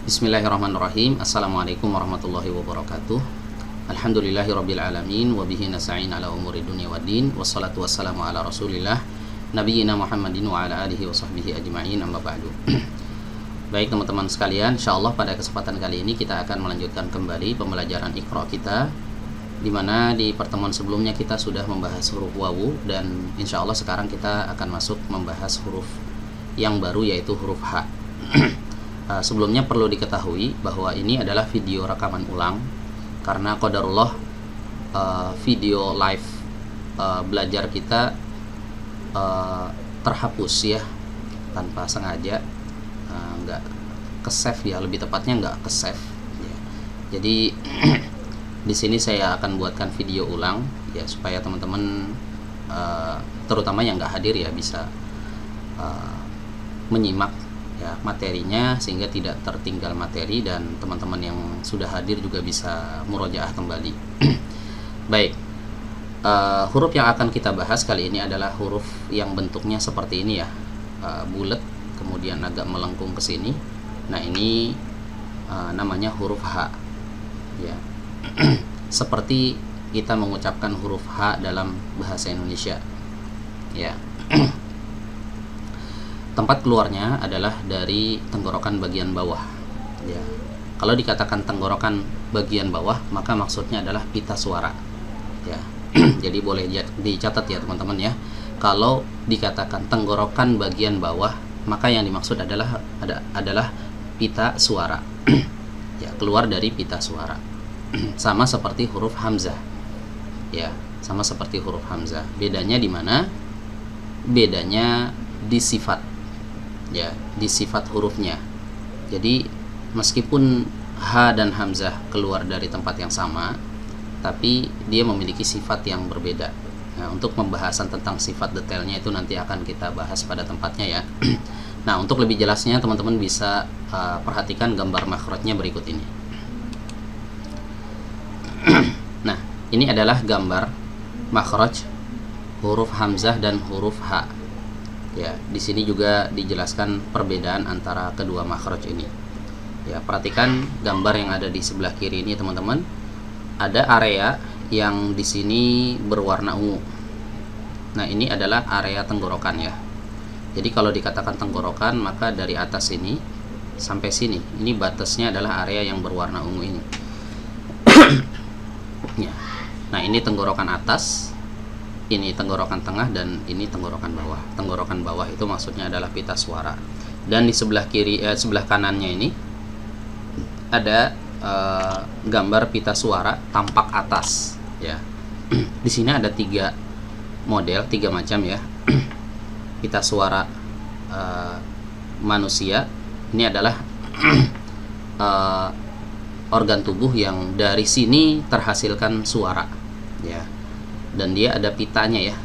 Bismillahirrahmanirrahim. Assalamualaikum warahmatullahi wabarakatuh. Alhamdulillahirabbil alamin wa bihi nasta'in ala umuri dunya waddin. Wassalatu wassalamu ala Rasulillah nabiyina Muhammadin wa ala alihi wa sahbihi ajma'in, amma ba'du. Baik teman-teman sekalian, insyaallah pada kesempatan kali ini kita akan melanjutkan kembali pembelajaran Iqra kita, di mana di pertemuan sebelumnya kita sudah membahas huruf wawu, dan insyaallah sekarang kita akan masuk membahas huruf yang baru, yaitu huruf H. Sebelumnya perlu diketahui bahwa ini adalah video rekaman ulang, karena qadarullah video live belajar kita terhapus ya, tanpa sengaja, nggak ke-save ya, lebih tepatnya nggak ke-save ya. Jadi di sini saya akan buatkan video ulang ya, supaya teman-teman terutama yang nggak hadir ya bisa menyimak ya materinya, sehingga tidak tertinggal materi, dan teman-teman yang sudah hadir juga bisa murojaah kembali. Baik, huruf yang akan kita bahas kali ini adalah huruf yang bentuknya seperti ini ya, bulat kemudian agak melengkung ke sini. Nah ini namanya huruf H ya. Seperti kita mengucapkan huruf H dalam bahasa Indonesia ya. Tempat keluarnya adalah dari tenggorokan bagian bawah ya. Kalau dikatakan tenggorokan bagian bawah, maka maksudnya adalah pita suara ya. Jadi boleh dicatat ya teman-teman ya, kalau dikatakan tenggorokan bagian bawah, maka yang dimaksud adalah pita suara ya, keluar dari pita suara. Sama seperti huruf hamzah ya, sama seperti huruf hamzah. Bedanya di mana? Bedanya di sifat ya, di sifat hurufnya. Jadi meskipun H dan hamzah keluar dari tempat yang sama, tapi dia memiliki sifat yang berbeda. Nah, untuk pembahasan tentang sifat detailnya itu nanti akan kita bahas pada tempatnya ya. Nah, untuk lebih jelasnya teman-teman bisa perhatikan gambar makhrajnya berikut ini. Nah, ini adalah gambar makhraj huruf hamzah dan huruf H. Ya, di sini juga dijelaskan perbedaan antara kedua makhraj ini. Ya, perhatikan gambar yang ada di sebelah kiri ini teman-teman. Ada area yang di sini berwarna ungu. Nah, ini adalah area tenggorokan ya. Jadi kalau dikatakan tenggorokan, maka dari atas ini sampai sini, ini batasnya adalah area yang berwarna ungu ini. Ya. Nah, ini tenggorokan atas, ini tenggorokan tengah, dan ini tenggorokan bawah. Tenggorokan bawah itu maksudnya adalah pita suara. Dan di sebelah kiri, sebelah kanannya ini ada gambar pita suara tampak atas ya. Di sini ada 3 model, 3 macam ya. Pita suara manusia ini adalah organ tubuh yang dari sini terhasilkan suara ya, dan dia ada pitanya ya.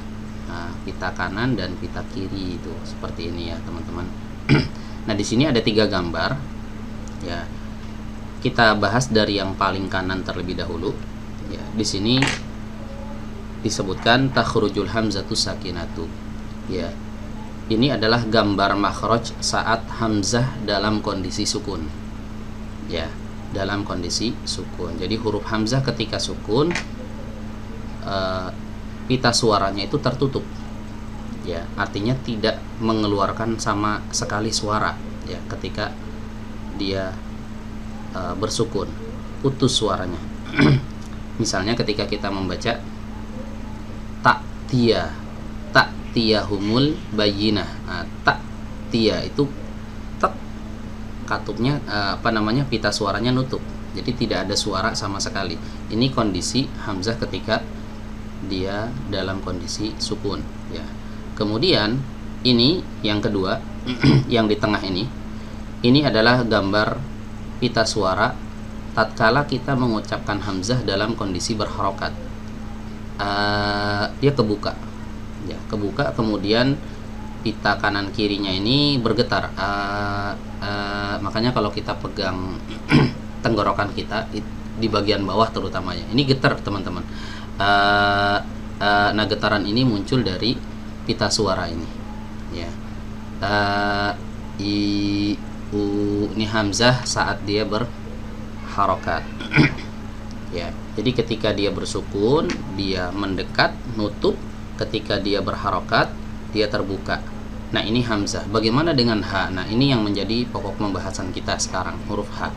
Nah, pita kanan dan pita kiri itu seperti ini ya teman-teman. Nah, di sini ada 3 gambar ya. Kita bahas dari yang paling kanan terlebih dahulu ya. Di sini disebutkan takhrujul hamzatu sakinatu ya. Ini adalah gambar makhraj saat hamzah dalam kondisi sukun ya, dalam kondisi sukun. Jadi huruf hamzah ketika sukun, pita suaranya itu tertutup ya, artinya tidak mengeluarkan sama sekali suara ya ketika dia bersukun, putus suaranya. Misalnya ketika kita membaca ta'tiyahumul bayyinah. Nah, ta'tiya itu tak, katupnya pita suaranya nutup. Jadi tidak ada suara sama sekali. Ini kondisi hamzah ketika dia dalam kondisi sukun ya. Kemudian ini yang kedua yang di tengah ini adalah gambar pita suara tatkala kita mengucapkan hamzah dalam kondisi berharokat. Dia kebuka ya, kebuka, kemudian pita kanan kirinya ini bergetar. Makanya kalau kita pegang tenggorokan kita di bagian bawah terutamanya, ini getar teman-teman. Nah, getaran ini muncul dari pita suara ini ya. Ini hamzah saat dia berharokat. Ya, jadi ketika dia bersukun, dia mendekat, nutup. Ketika dia berharokat, dia terbuka. Nah, ini hamzah. Bagaimana dengan ha? Nah, ini yang menjadi pokok pembahasan kita sekarang, huruf ha.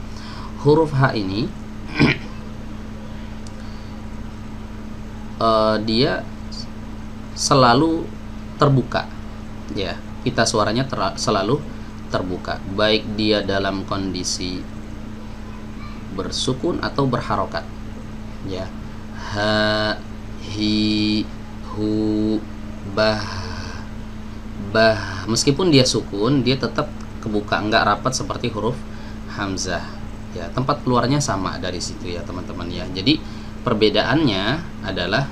Huruf ha ini dia selalu terbuka. Ya, pita suaranya selalu terbuka, baik dia dalam kondisi bersukun atau berharokat. Ya, ha, hi, hu, bah, meskipun dia sukun, dia tetap kebuka, nggak rapat seperti huruf hamzah. Ya, tempat keluarnya sama dari situ ya teman-teman ya. Jadi perbedaannya adalah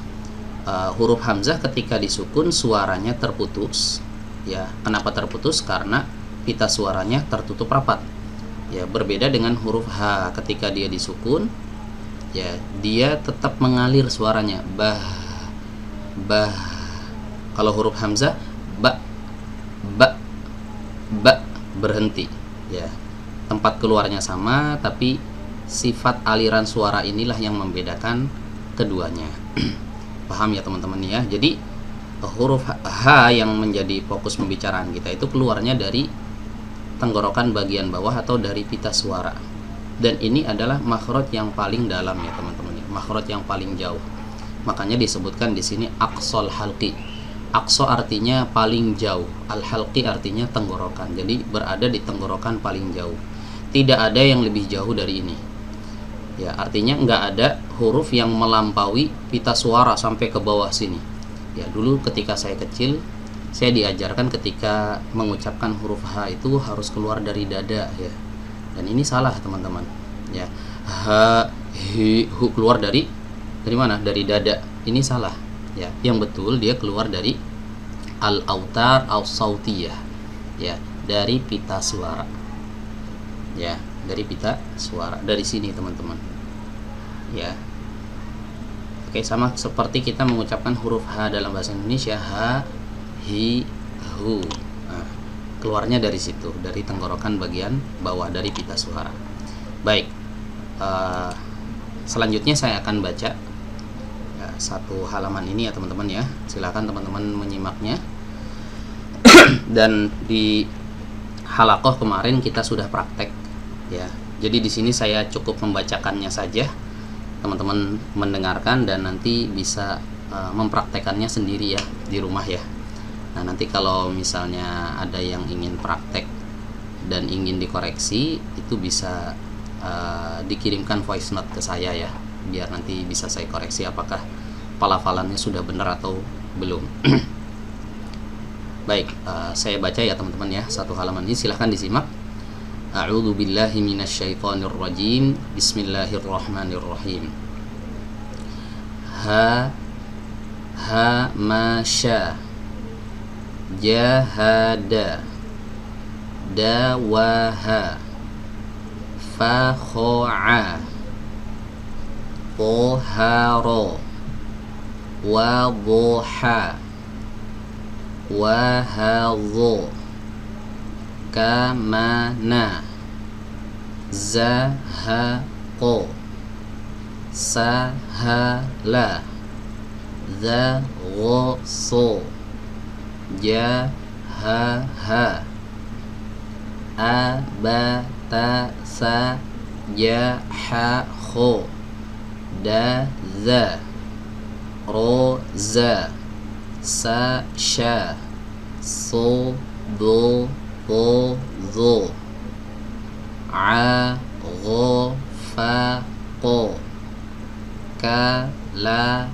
huruf hamzah ketika disukun suaranya terputus. Ya, kenapa terputus? Karena pita suaranya tertutup rapat. Ya, berbeda dengan huruf ha, ketika dia disukun, ya dia tetap mengalir suaranya, bah. Kalau huruf hamzah ba berhenti. Ya, tempat keluarnya sama, tapi sifat aliran suara inilah yang membedakan keduanya. Paham ya teman-teman ya? Jadi huruf H yang menjadi fokus pembicaraan kita itu keluarnya dari tenggorokan bagian bawah atau dari pita suara. Dan ini adalah makhraj yang paling dalam ya teman-teman ya, makhraj yang paling jauh. Makanya disebutkan di sini aqsal halqi. Aqsa artinya paling jauh, al-halqi artinya tenggorokan. Jadi berada di tenggorokan paling jauh. Tidak ada yang lebih jauh dari ini. Ya, artinya nggak ada huruf yang melampaui pita suara sampai ke bawah sini. Ya, dulu ketika saya kecil, saya diajarkan ketika mengucapkan huruf H itu harus keluar dari dada ya. Dan ini salah teman-teman. Ya, H, hi, hu keluar dari mana? Dari dada. Ini salah. Ya, yang betul dia keluar dari al-autar as-sautiyah. Ya, dari pita suara. Ya, dari pita suara, dari sini teman-teman ya. Oke, sama seperti kita mengucapkan huruf H dalam bahasa Indonesia, ha, hi, hu. Nah, keluarnya dari situ, dari tenggorokan bagian bawah, dari pita suara. Baik, selanjutnya saya akan baca ya, satu halaman ini ya teman-teman ya. Silakan teman-teman menyimaknya. Dan di halakoh kemarin kita sudah praktek ya, jadi di sini saya cukup membacakannya saja, teman-teman mendengarkan dan nanti bisa mempraktekannya sendiri ya di rumah ya. Nah, nanti kalau misalnya ada yang ingin praktek dan ingin dikoreksi, itu bisa dikirimkan voice note ke saya ya, biar nanti bisa saya koreksi apakah pelafalannya sudah benar atau belum. Baik, saya baca ya teman-teman ya, satu halaman ini silahkan disimak. A'udzu billahi minasyaitonir rajim. Bismillahirrahmanirrahim. Ha masya, jahada, dawaha, fakho'a, toharo, waduha, wahadhu, kamana, zahaqo, sahala, zaghoso, jahaha, abatasa, jahaho, daza, roza, sasha, sodo, zo, aghfaqo, kalamana,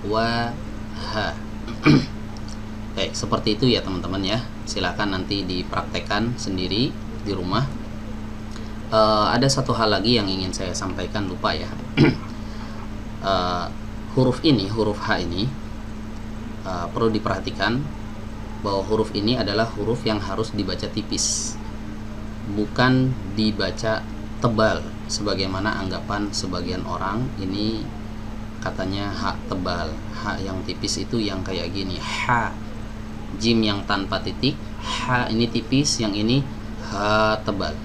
waha. Baik, seperti itu ya teman-teman ya. Silakan nanti dipraktekkan sendiri di rumah. Ada satu hal lagi yang ingin saya sampaikan, lupa ya. Huruf H ini perlu diperhatikan bahwa huruf ini adalah huruf yang harus dibaca tipis, bukan dibaca tebal sebagaimana anggapan sebagian orang. Ini katanya ha tebal, ha yang tipis itu yang kayak gini, ha, jim yang tanpa titik, ha ini tipis, yang ini ha tebal.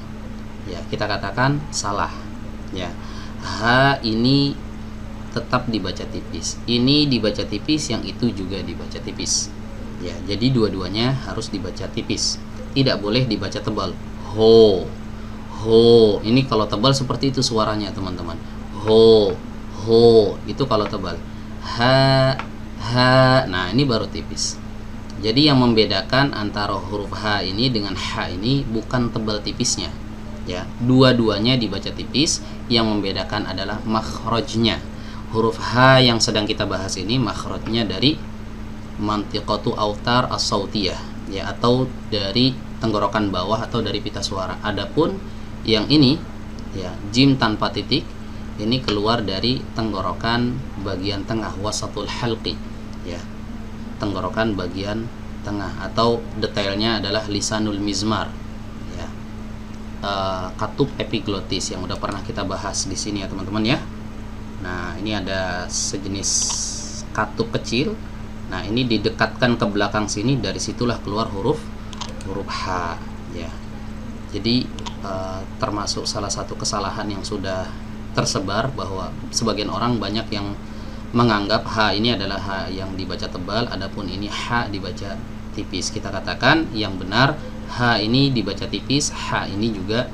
Ya, kita katakan salah. Ya, ha ini tetap dibaca tipis. Ini dibaca tipis, yang itu juga dibaca tipis. Ya, jadi dua-duanya harus dibaca tipis. Tidak boleh dibaca tebal. Ho, ho. Ini kalau tebal seperti itu suaranya, teman-teman. Ho, ho. Itu kalau tebal. Ha, ha. Nah, ini baru tipis. Jadi yang membedakan antara huruf H ini dengan H ini bukan tebal tipisnya. Ya, dua-duanya dibaca tipis. Yang membedakan adalah makhrajnya. Huruf H yang sedang kita bahas ini makhrajnya dari mantiqatu autar as-sautiyah, ya, atau dari tenggorokan bawah atau dari pita suara. Adapun yang ini, ya, jim tanpa titik, ini keluar dari tenggorokan bagian tengah, wasatul halqi, ya, tenggorokan bagian tengah, atau detailnya adalah lisanul mizmar, ya, katup epiglotis yang udah pernah kita bahas di sini ya teman-teman ya. Nah, ini ada sejenis katup kecil. Nah, ini didekatkan ke belakang sini, dari situlah keluar huruf H, ya. Jadi termasuk salah satu kesalahan yang sudah tersebar, bahwa sebagian orang banyak yang menganggap H ini adalah H yang dibaca tebal, adapun ini H dibaca tipis. Kita katakan yang benar H ini dibaca tipis, H ini juga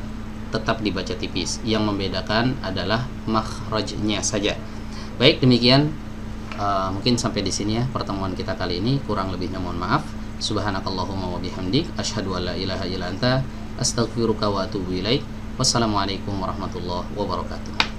tetap dibaca tipis. Yang membedakan adalah makhrajnya saja. Baik, demikian mungkin sampai di sini ya pertemuan kita kali ini. Kurang lebihnya mohon maaf. Subhanakallahumma wa bihamdik, asyhadu an la ilaha illa anta, astaghfiruka wa atubu ilaik. Wassalamualaikum warahmatullahi wabarakatuh.